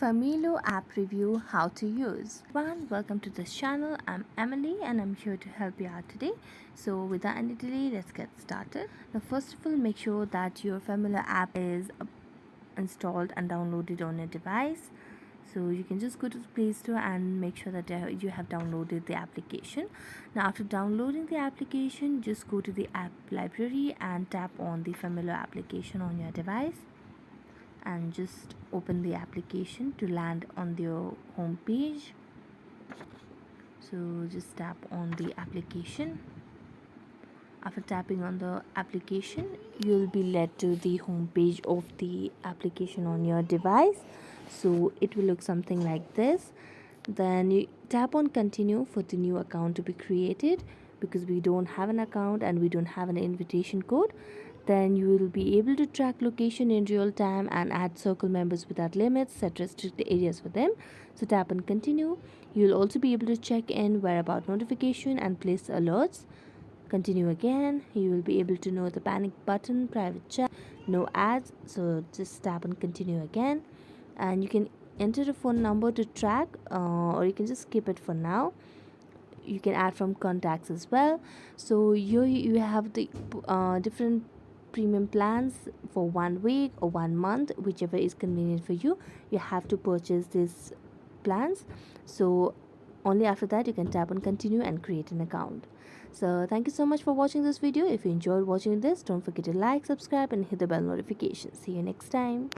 FAMILO app review how to use. Welcome to this channel. I'm Emily and I'm here to help you out today. So without any delay, let's get started. Now first of all, make sure that your FAMILO app is installed and downloaded on your device. So you can just go to the Play Store and make sure that you have downloaded the application. Now after downloading the application, just go to the app library and tap on the FAMILO application on your device and just open the application to land on your home page. So just tap on the application. After tapping on the application, you'll be led to the home page of the application on your device. So it will look something like this. Then you tap on continue for the new account to be created, because we don't have an account and we don't have an invitation code. Then you will be able to track location in real time and add circle members without limits, set restricted areas for them. So tap on continue. You will also be able to check in whereabout notification and place alerts. Continue again. You will be able to know the panic button, private chat, no ads. So just tap on continue again, and you can enter a phone number to track, or you can just skip it for now. You can add from contacts as well. So you have the different premium plans for 1 week or 1 month, whichever is convenient for you. You have to purchase these plans. So only after that you can tap on continue and create an account. So thank you so much for watching this video. If you enjoyed watching this, don't forget to like, subscribe and hit the bell notification. See you next time.